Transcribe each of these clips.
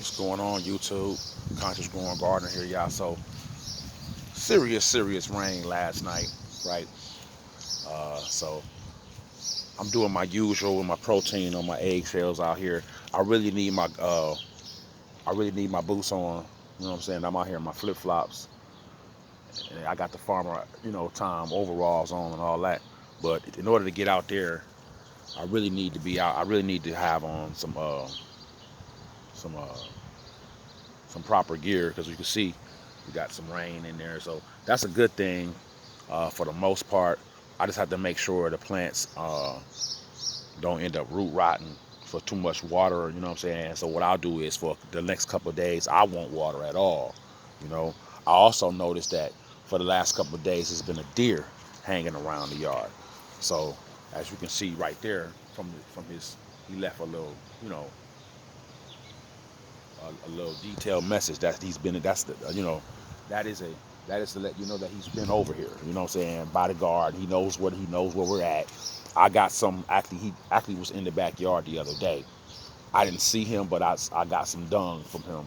What's going on, YouTube? Conscious Growing Gardener here, y'all. So, serious rain last night, right? So, I'm doing my usual with my protein on my eggshells out here. I really need my, I really need my boots on. You know what I'm saying? I'm out here in my flip flops, and I got the farmer, Tom overalls on and all that. But in order to get out there, I really need to be out. I really need to have on some, some proper gear because you can see we got some rain in there. So that's a good thing for the most part. I just have to make sure the plants don't end up root rotting for too much water, you know what I'm saying? So what I'll do is for the next couple of days, I won't water at all, you know. I also noticed that for the last couple of days, there's been a deer hanging around the yard. So as you can see right there from his, he left a little, you know, a little detailed message that he's been. That's the that is a that is to let you know that he's been over here. You know what I'm saying? By the guard, he knows where we're at. I got some actually he actually was in the backyard the other day. I didn't see him, but I got some dung from him.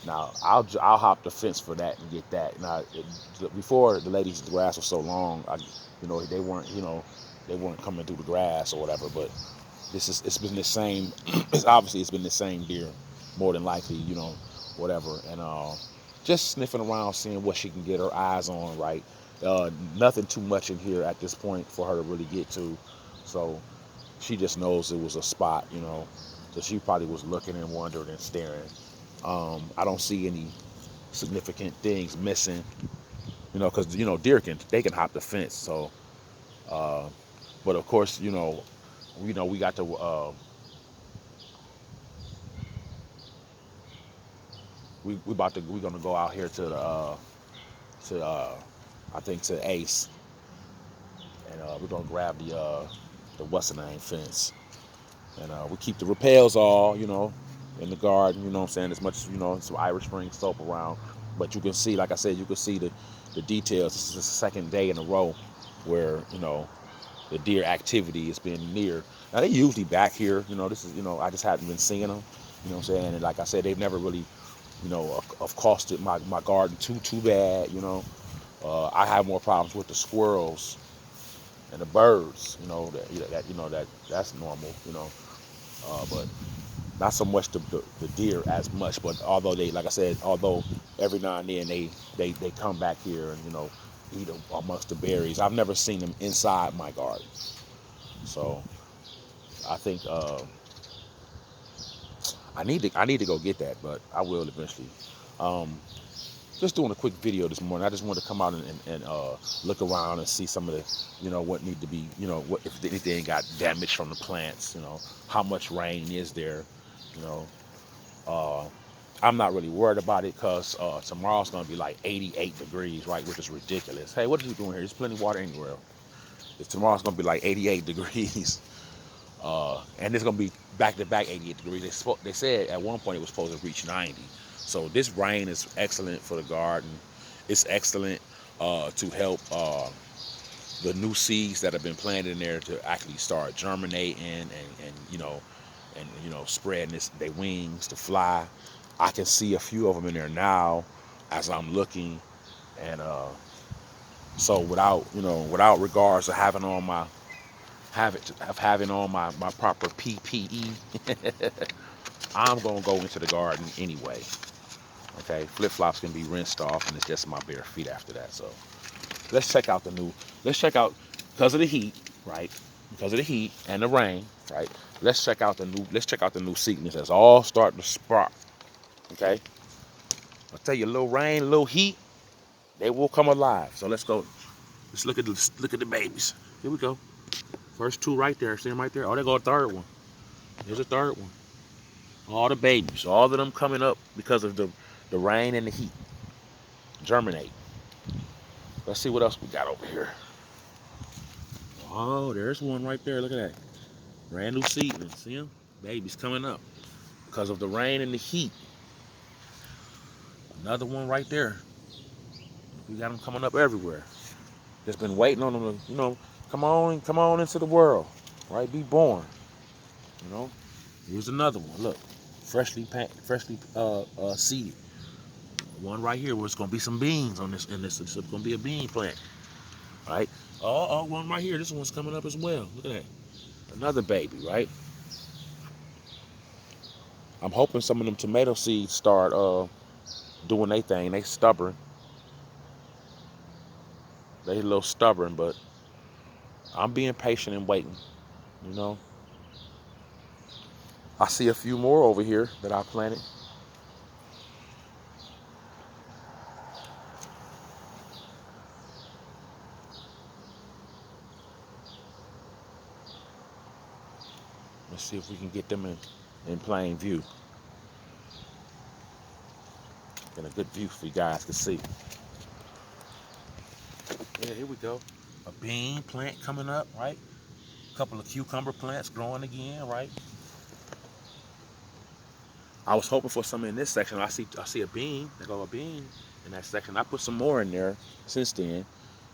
Now I'll hop the fence for that and get that. Now before the ladies' grass was so long, they weren't coming through the grass or whatever. But it's been the same. It's been the same deer, more than likely, whatever. And just sniffing around, seeing what she can get her eyes on. Right, nothing too much in here at this point for her to really get to. So she just knows it was a spot, So she probably was looking and wondering and staring. I don't see any significant things missing, because deer can hop the fence. So, uh, but of course, we got to we're gonna go out here to the to I think to Ace, and we're gonna grab the what's the name fence, and we keep the repels all in the garden. You know what I'm saying? As much as some Irish Spring soap around, but you can see, like I said, you can see the details. This is the second day in a row where the deer activity has been near. Now they usually back here. This is I just haven't been seeing them. You know what I'm saying? And like I said, they've never really have costed my garden too bad. I have more problems with the squirrels and the birds. That's normal. But not so much the deer as much. But although like I said, although every now and then they come back here and eat amongst the berries. I've never seen them inside my garden. So I think I need to go get that, but I will eventually. Um, just doing a quick video this morning. I just wanted to come out and look around and see some of the, what need to be, what if anything got damaged from the plants, how much rain is there, you know. Uh, I'm not really worried about it because tomorrow's going to be like 88 degrees, right, which is ridiculous. Hey, what are you doing here? There's plenty of water anywhere. Tomorrow's going to be like 88 degrees, and it's going to be back-to-back 88 degrees. They said at one point it was supposed to reach 90. So this rain is excellent for the garden. It's excellent to help the new seeds that have been planted in there to actually start germinating and spreading their wings to fly. I can see a few of them in there now as I'm looking, and so without regards to having on my proper PPE, I'm gonna go into the garden anyway. Okay, flip flops can be rinsed off, and it's just my bare feet after that. So let's check out Let's check out because of the heat, right? Because of the heat and the rain, right? Let's check out the new. Let's check out the new seedlings that's all starting to sprout. Okay, I'll tell you, a little rain, a little heat, they will come alive. So let's go. Let's look at the babies. Here we go. First two right there. See them right there? Oh, there go a third one. There's a third one. All the babies, all of them coming up because of the rain and the heat. Germinate. Let's see what else we got over here. Oh, there's one right there. Look at that. Brand new seedling. See them? Babies coming up because of the rain and the heat. Another one right there. We got them coming up everywhere. Just been waiting on them to, come on into the world. Right? Be born. Here's another one. Look. freshly seeded. One right here where it's gonna be some beans on this, and this it's gonna be a bean plant, right? One right here. This one's coming up as well. Look at that, another baby, right? I'm hoping some of them tomato seeds start doing their thing. They stubborn. They a little stubborn, but I'm being patient and waiting. You know, I see a few more over here that I planted. Let's see if we can get them in plain view. In a good view for you guys to see. Yeah, here we go. A bean plant coming up, right? A couple of cucumber plants growing again, right? I was hoping for some in this section. I see a bean. There go a bean in that section. I put some more in there since then.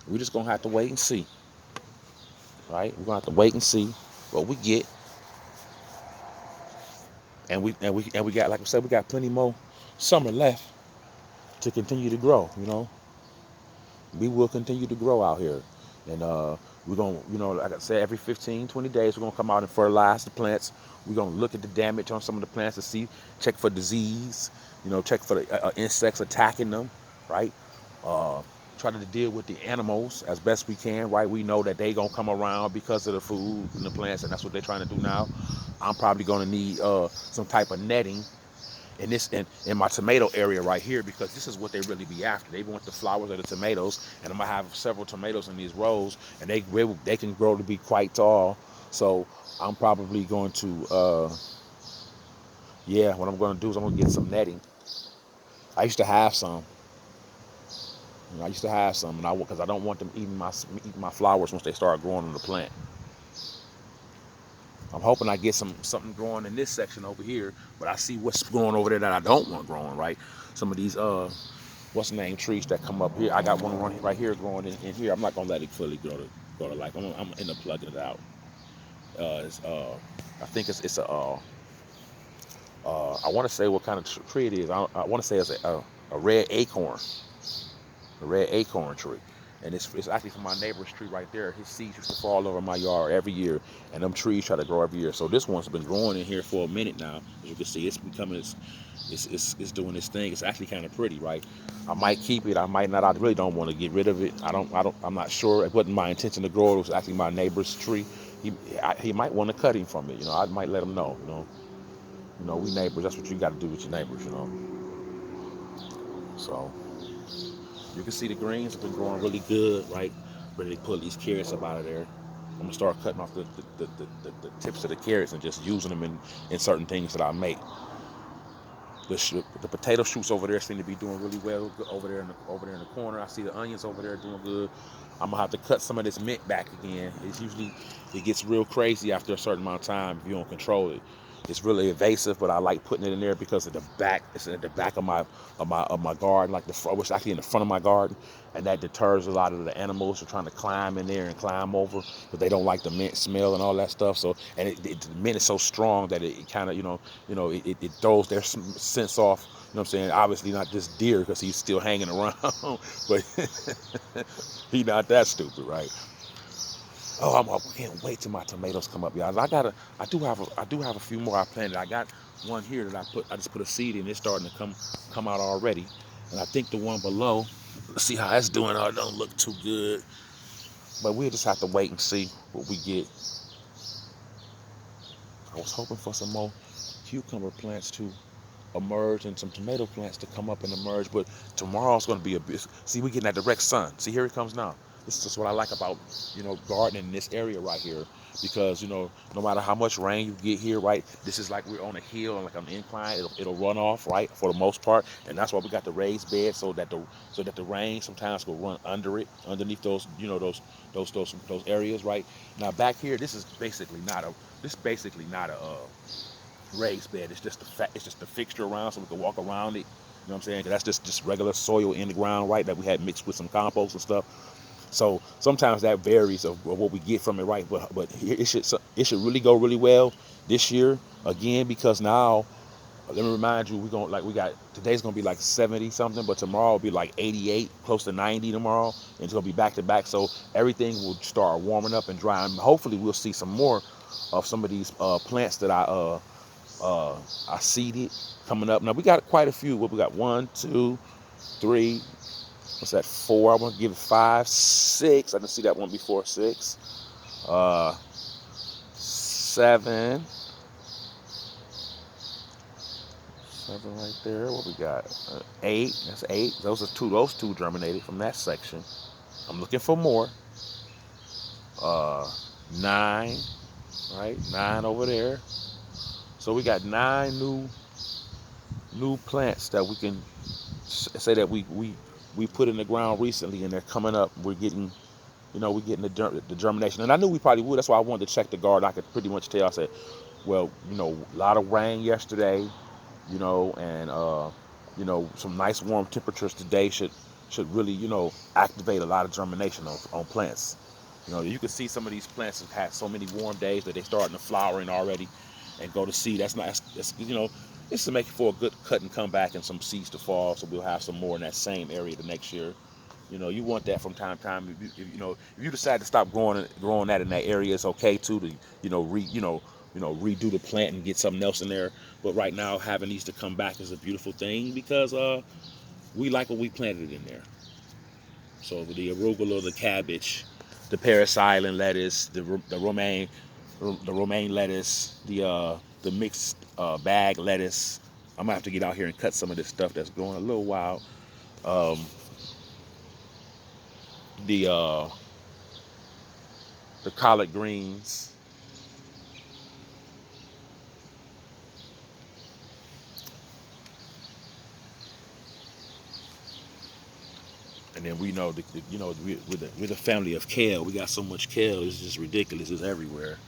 We're just gonna have to wait and see, right? We're gonna have to wait and see what we get. And we got, like I said, we got plenty more summer left to continue to grow. You know, we will continue to grow out here, and we're gonna, like I said, every 15, 20 days we're gonna come out and fertilize the plants. We're gonna look at the damage on some of the plants to see, check for disease, check for the insects attacking them, right? Uh, Try to deal with the animals as best we can, right? We know that they gonna come around because of the food and the plants, and that's what they're trying to do now. I'm probably gonna need some type of netting in my tomato area right here, because this is what they really be after. They want the flowers of the tomatoes, and I'm gonna have several tomatoes in these rows, and they can grow to be quite tall. So I'm probably going to yeah, what I'm gonna do is I'm gonna get some netting. I used to have some. I used to have some, and because I don't want them eating my flowers once they start growing on the plant. I'm hoping I get something growing in this section over here, but I see what's growing over there that I don't want growing, right? Some of these what's the name, trees that come up here. I got one right here growing in here. I'm not gonna let it fully grow to life. I'm end up plugging it out. I think it's a I want to say what kind of tree it is. I want to say it's a red acorn, a red acorn tree. And it's actually from my neighbor's tree right there. His seeds used to fall over my yard every year, and them trees try to grow every year. So this one's been growing in here for a minute now. As you can see, it's becoming, it's doing this thing. It's actually kind of pretty, right? I might keep it. I might not. I really don't want to get rid of it. I'm not sure. It wasn't my intention to grow it. It was actually my neighbor's tree. He might want to cut him from it. I might let him know. We neighbors. That's what you got to do with your neighbors. So. You can see the greens have been growing really good, right? Ready to pull these carrots up out of there. I'm gonna start cutting off the tips of the carrots and just using them in certain things that I make. The potato shoots over there seem to be doing really well over there in the corner. I see the onions over there doing good. I'm gonna have to cut some of this mint back again. It gets real crazy after a certain amount of time if you don't control it. It's really invasive, but I like putting it in there because of the back. It's at the back of my garden, like the front, which is actually in the front of my garden, and that deters a lot of the animals from trying to climb in there and climb over, but they don't like the mint smell and all that stuff. So, and the mint is so strong that it kind of, it throws their sense off. You know what I'm saying? Obviously not just deer because he's still hanging around, but he's not that stupid, right? Oh, I can't wait till my tomatoes come up, y'all. I do have a few more I planted. I got one here that I just put a seed in. It's starting to come out already, and I think the one below, let's see how that's doing. It don't look too good, but we'll just have to wait and see what we get. I was hoping for some more cucumber plants to emerge and some tomato plants to come up and emerge, but tomorrow's going to be see, we're getting that direct sun. See, here it comes now. This is just what I like about gardening in this area right here, because no matter how much rain you get here, right, this is like we're on a hill and like an incline. It'll run off, right, for the most part, and that's why we got the raised bed, so that the rain sometimes will run underneath those those areas, right. Now back here, this is basically not a raised bed. It's just the fixture around, so we can walk around it. You know what I'm saying? 'Cause that's just regular soil in the ground, right? That we had mixed with some compost and stuff. So sometimes that varies of what we get from it, right? But it should really go really well this year again, because now Let me remind you, today's gonna be like 70 something, but tomorrow will be like 88, close to 90 tomorrow, and it's gonna be back to back. So everything will start warming up and drying. Hopefully, we'll see some more of some of these plants that I seeded coming up. Now we got quite a few. What we got? 1, 2, 3. What's that? 4. I want to give it 5, 6. I didn't see that one before. 6, 7. 7 right there. What we got? 8. That's 8. Those two germinated from that section. I'm looking for more. 9. Right? 9 over there. So we got 9 new plants that we can say that we put in the ground recently, and they're coming up. We're getting the germination. And I knew we probably would. That's why I wanted to check the garden. I could pretty much tell. I said, well, a lot of rain yesterday, and some nice warm temperatures today should really, activate a lot of germination on plants. You can see some of these plants have had so many warm days that they're starting to flowering already and go to seed. That's nice. It's to make it for a good cut and come back and some seeds to fall, so we'll have some more in that same area the next year. You want that from time to time. If you decide to stop growing that in that area, it's okay too to redo the plant and get something else in there. But right now, having these to come back is a beautiful thing because we like what we planted in there. So the arugula, the cabbage, the Paris Island lettuce, the romaine lettuce, the mixed bag lettuce. I'm gonna have to get out here and cut some of this stuff that's growing a little wild. The collard greens. And then we know we're the family of kale. We got so much kale, it's just ridiculous. It's everywhere.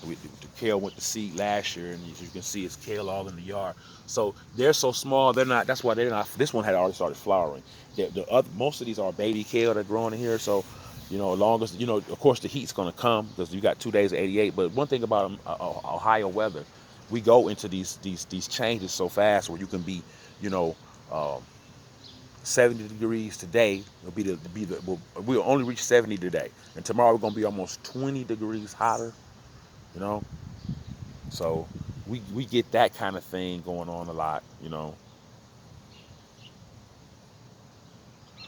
The kale went to seed last year, and as you can see, it's kale all in the yard. So they're so small, they're not. That's why they're not. This one had already started flowering. Most of these are baby kale that are growing in here. So, as long as of course, the heat's gonna come because you got 2 days of 88. But one thing about Ohio weather, we go into these changes so fast where you can be, um, 70 degrees today. We'll only reach 70 today, and tomorrow we're gonna be almost 20 degrees hotter. So we get that kind of thing going on a lot.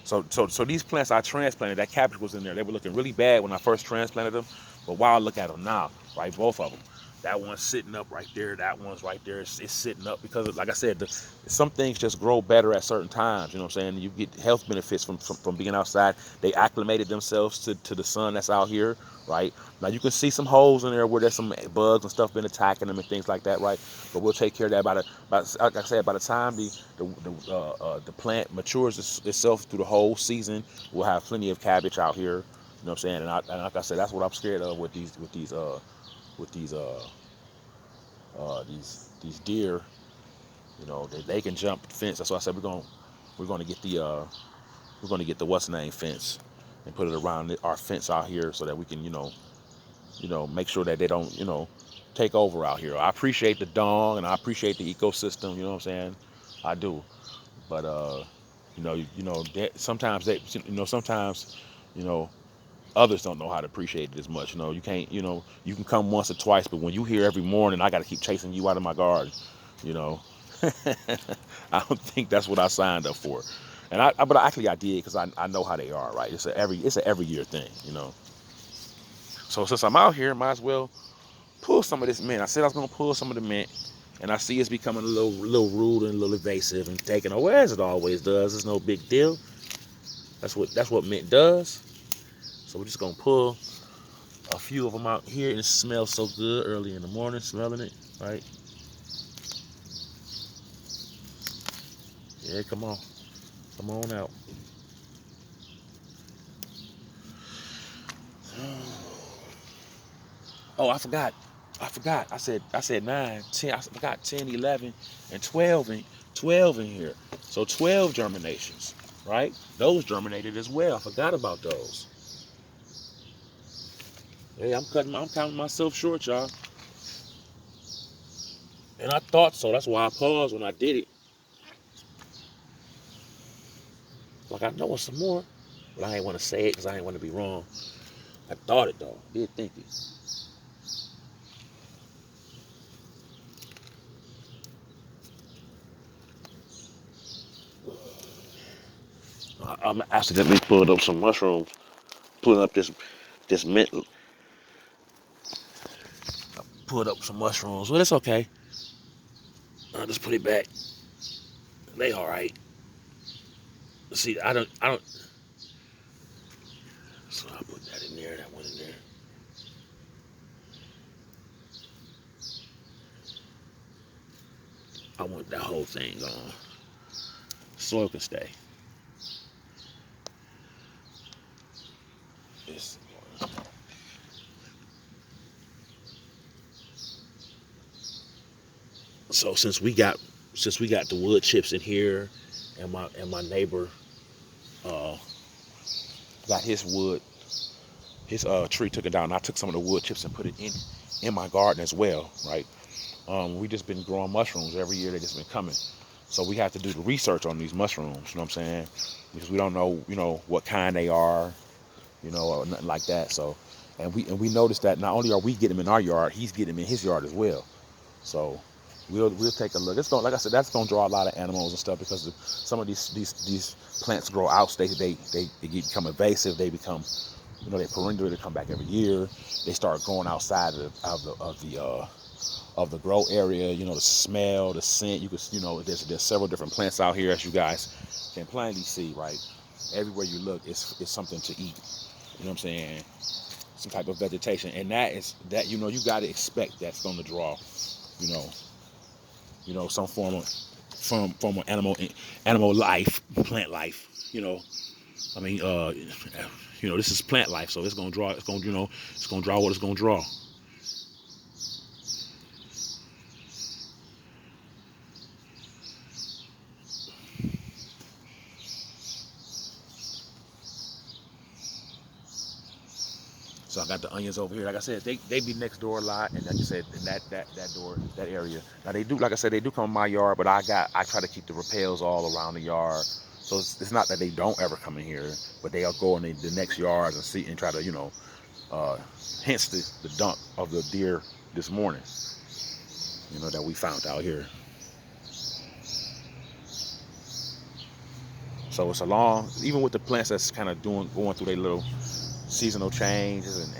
So these plants I transplanted, that cabbage was in there. They were looking really bad when I first transplanted them, but while I look at them now, right, both of them, that one's sitting up right there, that one's right there, it's sitting up because, like I said, some things just grow better at certain times. You know what I'm saying? You get health benefits from being outside. They acclimated themselves to the sun that's out here, right? Now you can see some holes in there where there's some bugs and stuff been attacking them and things like that, right? But we'll take care of that like I said, by the time the plant matures itself through the whole season, we'll have plenty of cabbage out here. You know what I'm saying? And like I said, that's what I'm scared of with these deer. They can jump the fence. That's why I said we're gonna get the what's name fence and put it around our fence out here so that we can make sure that they don't take over out here. I appreciate the dong and I appreciate the ecosystem. You know what I'm saying? I do. But sometimes others don't know how to appreciate it as much. You can't. You can come once or twice, but when you hear every morning, I got to keep chasing you out of my garden. I don't think that's what I signed up for. But actually I did because I know how they are, right? It's an every year thing. So since I'm out here, might as well pull some of this mint. I said I was gonna pull some of the mint, and I see it's becoming a little rude and a little evasive and taking away as it always does. It's no big deal. That's what mint does. So we're just gonna pull a few of them out here, and it smells so good early in the morning, smelling it, right? Yeah, come on out. Oh, I forgot. I said 9, 10. I forgot 10, 11, and 12 in here. So 12 germinations, right? Those germinated as well. I forgot about those. Hey, I'm counting myself short, y'all. And I thought so. That's why I paused when I did it. Like, I know it's some more, but I ain't want to say it because I ain't want to be wrong. I thought it though. I did think it. I'm accidentally pulling up some mushrooms, pulling up this mint, pulled up some mushrooms. Well, it's okay. I'll just put it back. They all right. See, I don't. So I'll put that in there. That one in there. I want that whole thing gone. Soil can stay. It's, so since we got the wood chips in here, and my neighbor uh got his tree took it down. And I took some of the wood chips and put it in my garden as well, right? We just been growing mushrooms every year. They just been coming. So we have to do the research on these mushrooms. You know what I'm saying? Because we don't know, what kind they are, or nothing like that. So, and we noticed that not only are we getting them in our yard, he's getting them in his yard as well. So we'll take a look. It's going, like I said, that's going to draw a lot of animals and stuff because some of these plants grow out. They become invasive. They become, they perennial. They come back every year. They start going outside of the grow area. The smell, the scent. You could, there's several different plants out here as you guys can plainly see. Right, everywhere you look, it's something to eat. You know what I'm saying? Some type of vegetation, and that you got to expect that's going to draw, you know, some form of animal life, plant life. I mean, this is plant life, so it's gonna draw. It's gonna draw what it's gonna draw. So I got the onions over here. Like I said, they be next door a lot, and like you said, in that door, that area. Now they do, like I said, they do come in my yard, but I try to keep the rappels all around the yard. So it's not that they don't ever come in here, but they'll go in the next yards and see and try to uh, hence the dump of the deer this morning. That we found out here. So it's a long, even with the plants that's kind of going through their little seasonal changes and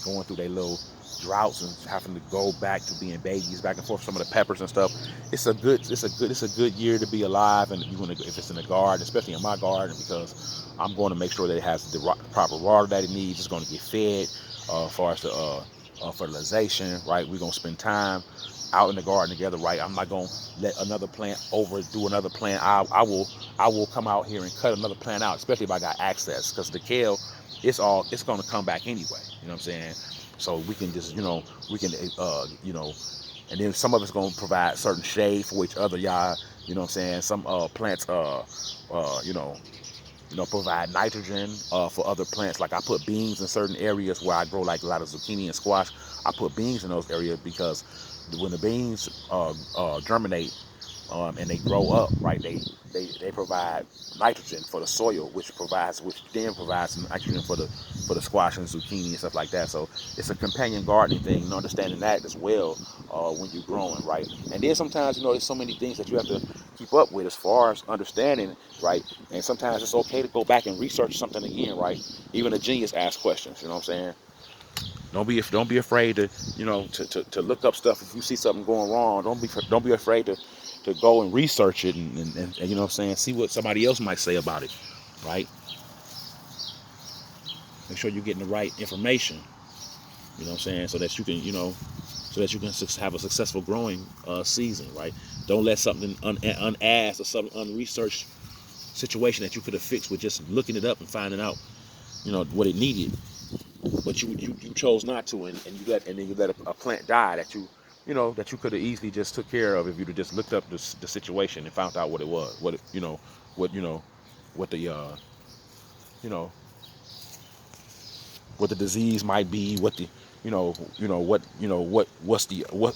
going through their little droughts and having to go back to being babies back and forth. Some of the peppers and stuff. It's a good year to be alive, and if it's in the garden, especially in my garden, because I'm going to make sure that it has the proper water that it needs. It's going to get fed. As far as the fertilization, right? We're gonna spend time out in the garden together, right? I'm not gonna let another plant overdo another plant. I will come out here and cut another plant out, especially if I got access, because the kale, it's gonna come back anyway. You know what I'm saying? So we can just we can and then some of it's gonna provide certain shade for each other, y'all. You know what I'm saying? Some plants you know provide nitrogen for other plants. Like I put beans in certain areas where I grow like a lot of zucchini and squash. I put beans in those areas because when the beans germinate and they grow up, right, they provide nitrogen for the soil, which then provides nitrogen for the squash and zucchini and stuff like that. So it's a companion gardening thing, and understanding that as well when you're growing, right? And then sometimes there's so many things that you have to keep up with as far as understanding, right? And sometimes it's okay to go back and research something again, right? Even a genius asks questions. You know what I'm saying? Don't be afraid to to look up stuff if you see something going wrong. Don't be afraid to go and research it and you know what I'm saying, see what somebody else might say about it, right? Make sure you're getting the right information. You know what I'm saying, so that you can have a successful growing season, right? Don't let something unasked or something unresearched situation that you could have fixed with just looking it up and finding out what it needed, but you chose not to, and then you let a plant die that that you could have easily just took care of if you'd have just looked up the situation and found out what it was, what what the you know what the disease might be, what the what what's the what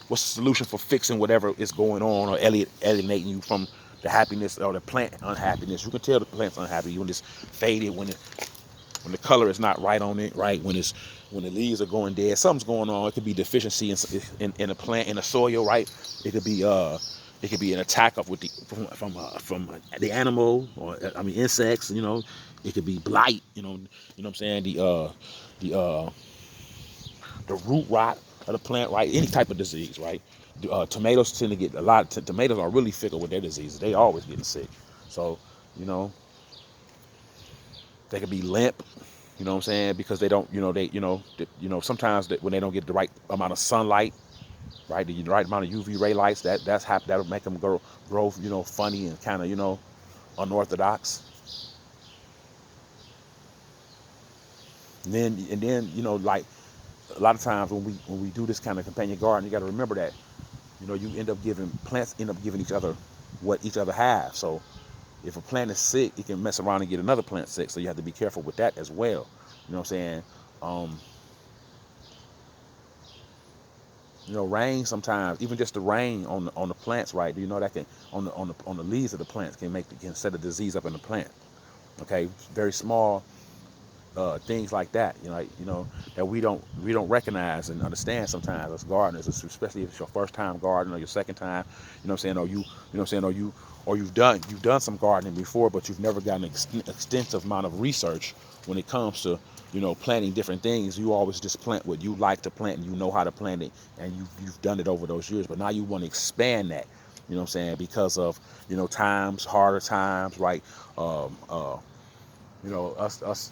what what's the solution for fixing whatever is going on or alienating you from the happiness or the plant unhappiness. You can tell the plant's unhappy when it's faded, when the color is not right on it, right? When the leaves are going dead, something's going on. It could be deficiency in a plant, in a soil, right? It could be an attack of with the from the animal, or I mean insects. It could be blight. What I'm saying. The the root rot of the plant, right? Any type of disease, right? Tomatoes tend to get a lot. Tomatoes are really fickle with their diseases. They always getting sick. So, you know, they could be limp. You know what I'm saying? Because they don't, sometimes when they don't get the right amount of sunlight, right, the right amount of UV ray lights, that'll make them grow, funny and kind of, unorthodox. And then, like a lot of times when we do this kind of companion garden, you got to remember that, plants end up giving each other what each other have. So if a plant is sick, it can mess around and get another plant sick. So you have to be careful with that as well. You know what I'm saying? Rain sometimes, even just the rain on the plants, right? Do you know that can on the leaves of the plants can set a disease up in the plant? Okay, very small things like that. That we don't recognize and understand sometimes as gardeners, especially if it's your first time gardening or your second time. You know what I'm saying? Or you've done some gardening before, but you've never gotten an extensive amount of research when it comes to planting different things. You always just plant what you like to plant, and you know how to plant it, and you've done it over those years. But now you want to expand that. You know what I'm saying? Because of harder times, right? Us,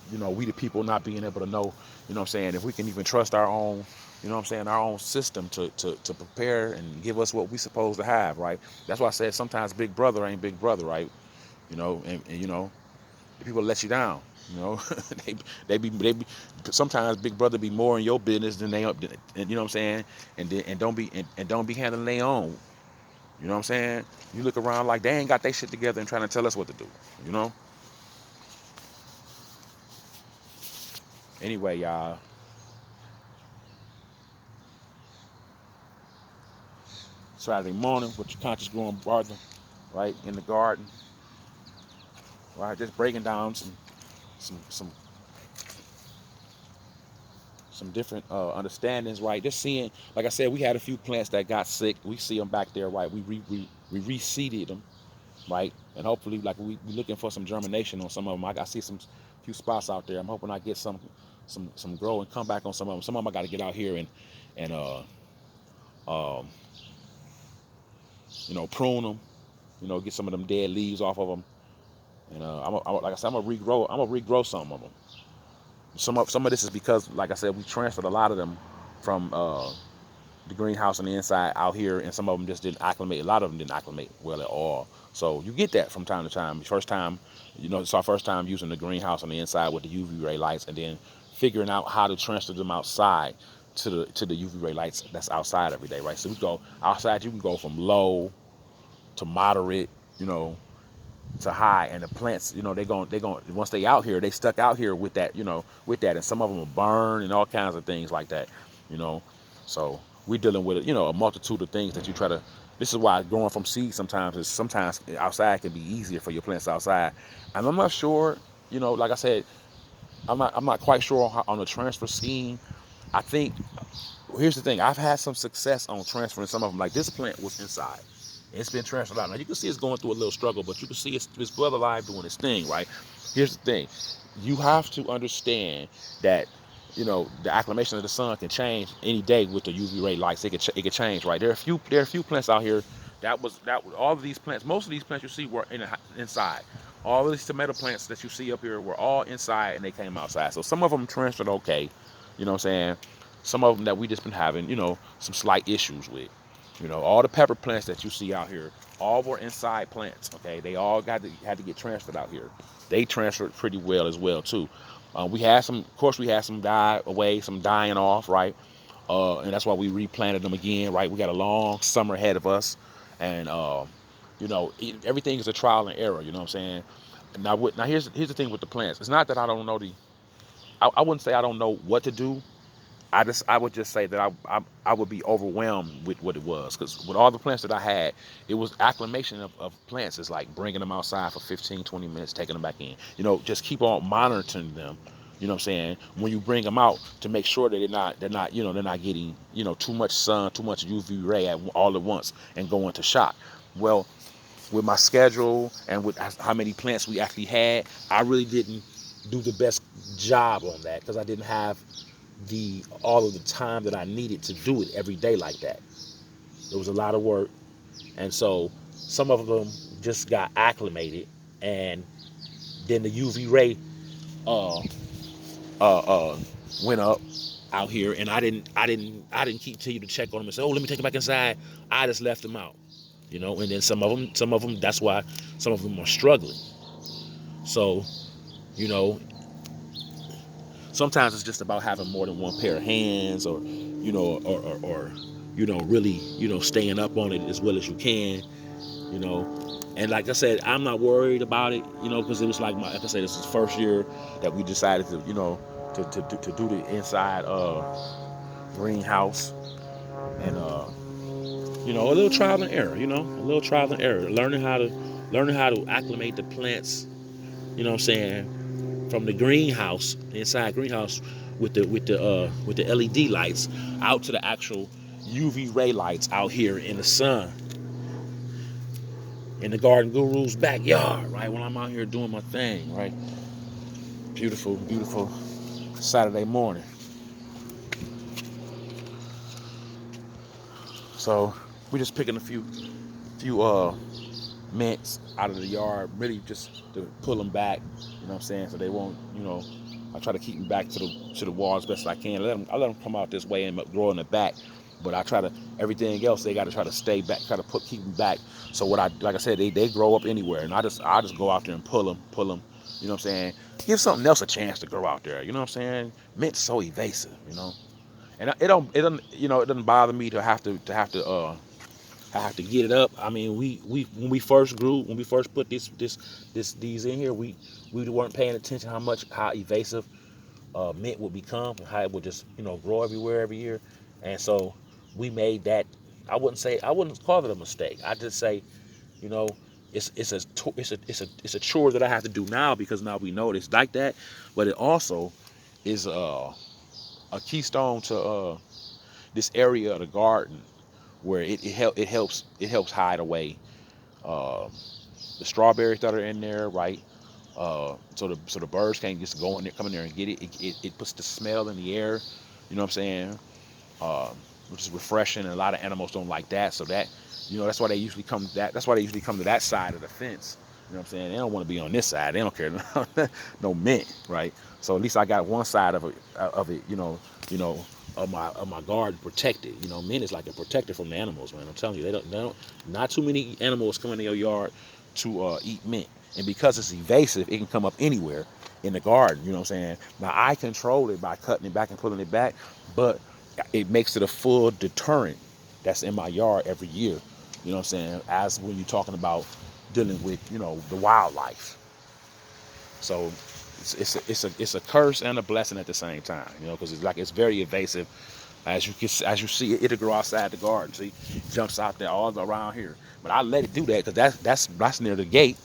we the people not being able to know, what I'm saying, if we can even trust our own, our own system to prepare and give us what we supposed to have, right? That's why I said sometimes Big Brother ain't Big Brother, right? And the people let you down. They be sometimes Big Brother be more in your business than they up, and you know what I'm saying, and don't be handling their own. You know what I'm saying? You look around like they ain't got their shit together and trying to tell us what to do. Anyway, y'all. Saturday morning with your conscious growing brother, right, in the garden, right, just breaking down some different understandings, right, just seeing, like I said, we had a few plants that got sick. We see them back there, right, we reseeded them, right, and hopefully, like, we looking for some germination on some of them. I see some few spots out there. I'm hoping I get some grow and come back on some of them. Some of them I got to get out here and um, prune them, get some of them dead leaves off of them. And like I said, I'm gonna regrow some of them. Some of this is because, like I said, we transferred a lot of them from the greenhouse on the inside out here, and some of them just didn't acclimate. A lot of them didn't acclimate well at all. So you get that from time to time. First time, it's our first time using the greenhouse on the inside with the UV ray lights, and then figuring out how to transfer them outside to the UV ray lights that's outside every day, right? So we go outside. You can go from low to moderate, to high, and the plants, they going once they out here, they stuck out here with that, and some of them will burn and all kinds of things like that, so we're dealing with a multitude of things that you try to. This is why growing from seed sometimes outside can be easier for your plants outside. And I'm not sure, like I said, I'm not quite sure on the transfer scheme. I think, here's the thing, I've had some success on transferring some of them. Like this plant was inside. It's been transferred out. Now you can see it's going through a little struggle, but you can see it's brother alive doing its thing, right? Here's the thing. You have to understand that, the acclimation of the sun can change any day with the UV ray lights. It could change, right? There are a few plants out here that was all of these plants, most of these plants you see were inside. All of these tomato plants that you see up here were all inside and they came outside. So some of them transferred okay, you know what I'm saying? Some of them that we just been having, some slight issues with. All the pepper plants that you see out here, all were inside plants. Okay, they all had to get transferred out here. They transferred pretty well as well too. We had some die away, some dying off, right? And that's why we replanted them again, right? We got a long summer ahead of us, and everything is a trial and error. You know what I'm saying? Now here's the thing with the plants. It's not that I don't know I wouldn't say I don't know what to do. I would just say that I would be overwhelmed with what it was, because with all the plants that I had, it was acclimation of plants. It's like bringing them outside for 15, 20 minutes, taking them back in. Just keep on monitoring them. You know what I'm saying? When you bring them out, to make sure that they're not getting too much sun, too much UV ray all at once and go into shock. Well, with my schedule and with how many plants we actually had, I really didn't do the best job on that, because I didn't have all of the time that I needed to do it every day like that. It was a lot of work, and so some of them just got acclimated, and then the UV ray uh, uh, uh, went up out here, and I didn't keep to you to check on them and say, oh, let me take them back inside. I just left them out, and then some of them, that's why some of them are struggling. So, you know, sometimes it's just about having more than one pair of hands, or really, staying up on it as well as you can, you know. And like I said, I'm not worried about it, because it was like I said, this is the first year that we decided to, to do the inside greenhouse, and a little trial and error, learning how to acclimate the plants, what I'm saying, from the greenhouse, the inside greenhouse, with the LED lights, out to the actual UV ray lights out here in the sun, in the Garden Guru's backyard, right? When I'm out here doing my thing, right? Beautiful, beautiful Saturday morning. So we're just picking a few mints out of the yard, really just to pull them back, what I'm saying, so they won't, I try to keep them back to the wall as best as I can. I let them come out this way and grow in the back, but I try to, everything else they got to try to stay back, try to keep them back. So like I said, they grow up anywhere, and I just go out there and pull them, what I'm saying. Give something else a chance to grow out there, what I'm saying. Mint's so evasive, and it doesn't bother me to have to I have to get it up. I mean, we when we first put these in here, we weren't paying attention how evasive mint would become, how it would just grow everywhere every year, and so we made that. I wouldn't call it a mistake. I just say, you know, it's a chore that I have to do now, because now we know it's like that, but it also is a keystone to this area of the garden, where it helps hide away uh, the strawberries that are in there, right? So the birds can't just go in there, come in there and get it. It puts the smell in the air, what I'm saying, uh, which is refreshing. And a lot of animals don't like that, so that's why they usually come to that side of the fence. What I'm saying, they don't want to be on this side. They don't care no mint, right? So at least I got one side of it, of my garden protected. Mint is like a protector from the animals, man. I'm telling you, they don't not too many animals come into your yard to eat mint. And because it's evasive, it can come up anywhere in the garden. You know what I'm saying? Now I control it by cutting it back and pulling it back, but it makes it a full deterrent that's in my yard every year. You know what I'm saying? As when you're talking about dealing with the wildlife. So it's a curse and a blessing at the same time. Because it's very evasive. As you see it, it'll grow outside the garden. See, it jumps out there all around here. But I let it do that, because that's near the gate,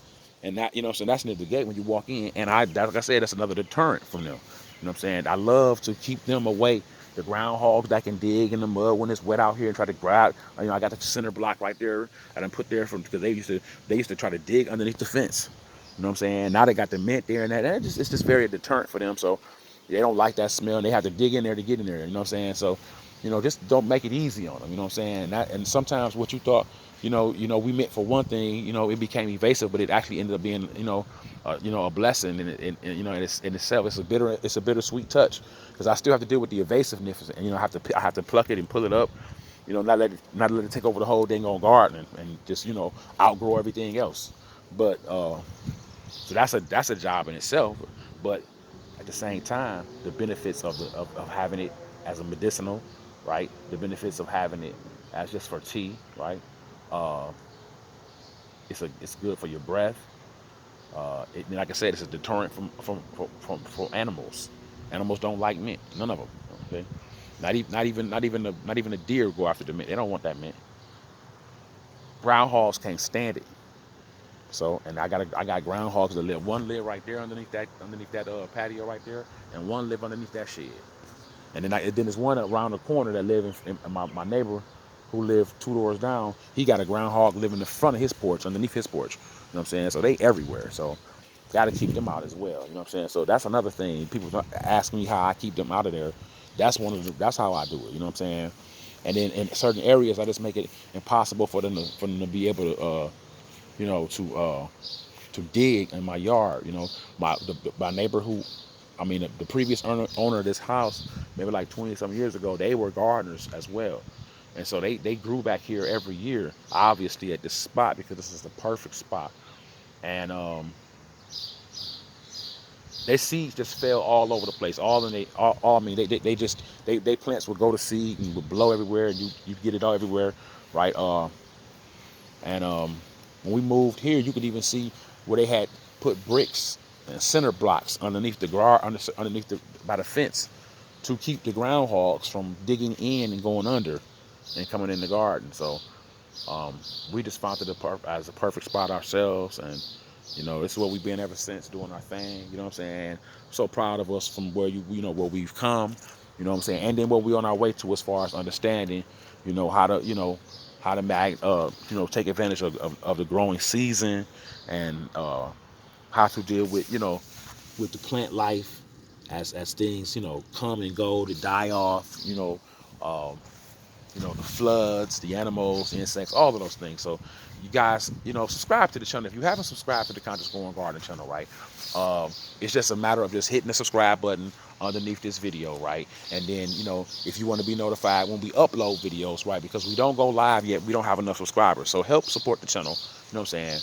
and that so that's near the gate when you walk in. And like I said, that's another deterrent from them. What I'm saying? I love to keep them away. The groundhogs that can dig in the mud when it's wet out here and try to grab. I got the center block right there. I done put there because they used to try to dig underneath the fence. You know what I'm saying? Now they got the mint there and that. It's just very deterrent for them. So they don't like that smell, and they have to dig in there to get in there. You know what I'm saying? So, just don't make it easy on them. You know what I'm saying? And sometimes what you thought, we meant for one thing, it became evasive, but it actually ended up being, a blessing. And in itself, it's a bittersweet touch, because I still have to deal with the evasiveness, and I have to pluck it and pull it up. Not let it take over the whole dang on garden, and just outgrow everything else. But so that's a job in itself. But at the same time, the benefits of having it as a medicinal, right? The benefits of having it as just for tea, right? Uh, it's good for your breath. Like I said, it's a deterrent from animals. Animals don't like mint, none of them. Okay, Not even a deer go after the mint. They don't want that mint. Groundhogs can't stand it. So, and I got groundhogs that live. One live right there underneath that patio right there, and one live underneath that shed. And then there's one around the corner that live in my neighbor, who lived 2 doors down. He got a groundhog living in the front of his porch, underneath his porch. You know what I'm saying? So they everywhere. So got to keep them out as well. You know what I'm saying? So that's another thing. People ask me how I keep them out of there. That's how I do it. You know what I'm saying? And then in certain areas, I just make it impossible for them to be able to you know to dig in my yard. You know, my neighbor the previous owner of this house, maybe like 20 some years ago, they were gardeners as well. And so they grew back here every year, obviously at this spot, because this is the perfect spot. And their seeds just fell all over the place. I mean, they plants would go to seed and would blow everywhere, and you get it all everywhere, right? And when we moved here, you could even see where they had put bricks and center blocks underneath the underneath by the fence, to keep the groundhogs from digging in and going under and coming in the garden. So we just found it as a perfect spot ourselves, and this is what we've been ever since, doing our thing. You know what I'm saying? So proud of us from where we've come. You know what I'm saying? And then what we're on our way to, as far as understanding, how to take advantage of the growing season, and how to deal with the plant life as things come and go, to die off. Um, the floods, the animals, the insects, all of those things. So you guys, subscribe to the channel. If you haven't subscribed to the Conscious Growing Garden channel, right? It's just a matter of just hitting the subscribe button underneath this video, right? And then, if you want to be notified when we upload videos, right? Because we don't go live yet. We don't have enough subscribers. So help support the channel. You know what I'm saying?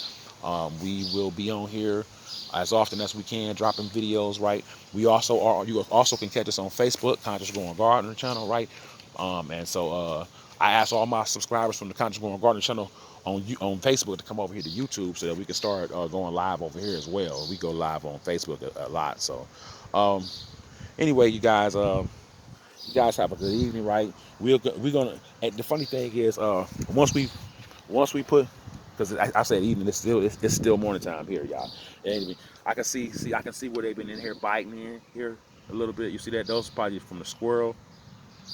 We will be on here as often as we can, dropping videos, right? You also can catch us on Facebook, Conscious Growing Garden channel, right? And so I asked all my subscribers from the Conscious Growing Garden channel on Facebook to come over here to YouTube, so that we can start going live over here as well. We go live on Facebook a lot. So anyway, you guys have a good evening, right? We're gonna. And the funny thing is, once we put, because I said evening, it's still morning time here, y'all. And I can see where they've been in here biting in here a little bit. You see that? Those are probably from the squirrel.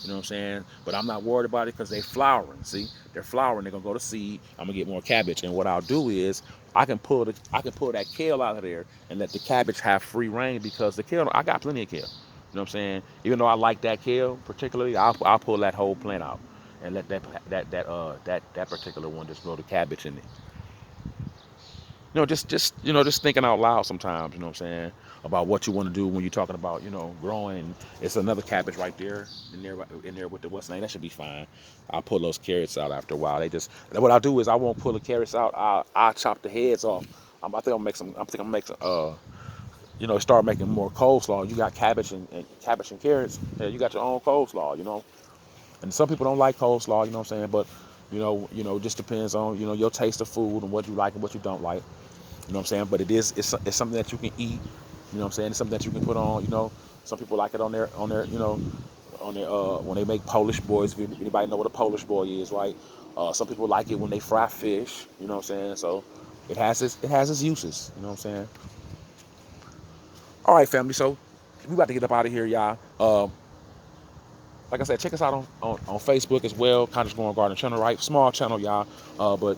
You know what I'm saying? But I'm not worried about it, because they're flowering. See, they're flowering. They're gonna go to seed. I'm gonna get more cabbage. And what I'll do is I can pull that kale out of there and let the cabbage have free reign, because the kale, I got plenty of kale. You know what I'm saying? Even though I like that kale particularly, I'll pull that whole plant out and let that particular one just grow the cabbage in it. Just thinking out loud sometimes. You know what I'm saying, about what you want to do when you're talking about growing. It's another cabbage right there in there with the what's name. That should be fine. I'll pull those carrots out after a while. What I'll do is, I won't pull the carrots out. I'll chop the heads off. I think I'll make some. I think I'm make some. Start making more coleslaw. You got cabbage and carrots. Yeah, you got your own coleslaw. And some people don't like coleslaw. You know what I'm saying, but just depends on your taste of food and what you like and what you don't like. You know what I'm saying? But it's something that you can eat. You know what I'm saying? It's something that you can put on. Some people like it on their when they make Polish boys. If anybody know what a Polish boy is, right? Some people like it when they fry fish. You know what I'm saying? So it has its uses. You know what I'm saying? All right, family. So we about to get up out of here, y'all. Like I said, check us out on Facebook as well. Conscious Growing Garden channel, right? Small channel, y'all. But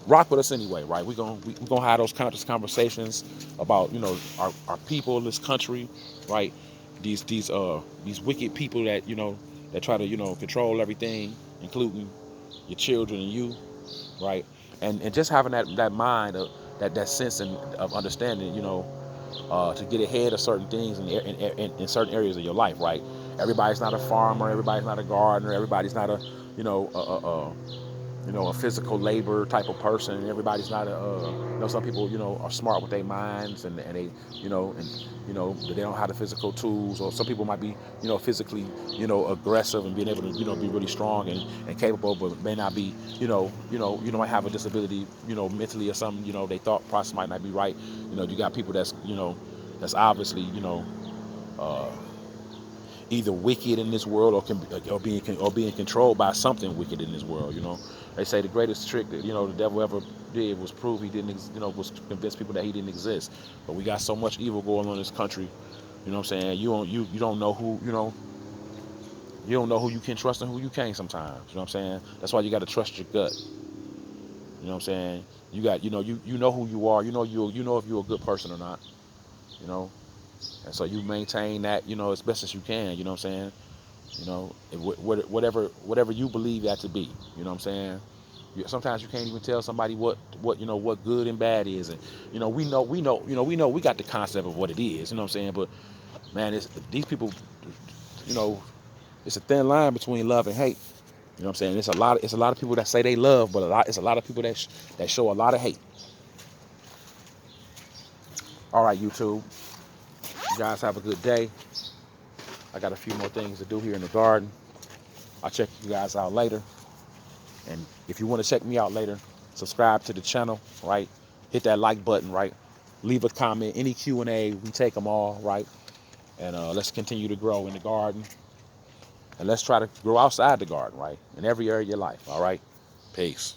rock with us anyway, right? We're gonna have those conscious conversations about our people in this country, right? These wicked people that try to control everything, including your children and you, right? And just having that mind of that sense of understanding, to get ahead of certain things in certain areas of your life, right? Everybody's not a farmer. Everybody's not a gardener. Everybody's not a physical labor type of person. Everybody's not some people are smart with their minds, and they they don't have the physical tools. Or some people might be physically aggressive and being able to be really strong and capable, but may not be might have a disability mentally or something. They thought process might not be right. You got people that's obviously uh either wicked in this world or being controlled by something wicked in this world. They say the greatest trick that the devil ever did was prove he didn't, was convince people that he didn't exist. But we got so much evil going on in this country. You know what I'm saying? You don't know who you don't know who you can trust and who you can't sometimes. You know what I'm saying? That's why you got to trust your gut. You know what I'm saying? You know who you are. You know if you're a good person or not. You know, and so you maintain that as best as you can. You know what I'm saying? Whatever you believe that to be. You know what I'm saying? Sometimes you can't even tell somebody what good and bad is, and we got the concept of what it is. You know what I'm saying? But man, these people. You know, it's a thin line between love and hate. You know what I'm saying? It's a lot of people that say they love, but it's a lot of people that show a lot of hate. All right, YouTube. You guys have a good day. I got a few more things to do here in the garden. I'll check you guys out later. And if you want to check me out later, subscribe to the channel, right? Hit that like button, right? Leave a comment, any Q&A, we take them all, right? And let's continue to grow in the garden. And let's try to grow outside the garden, right? In every area of your life, all right? Peace.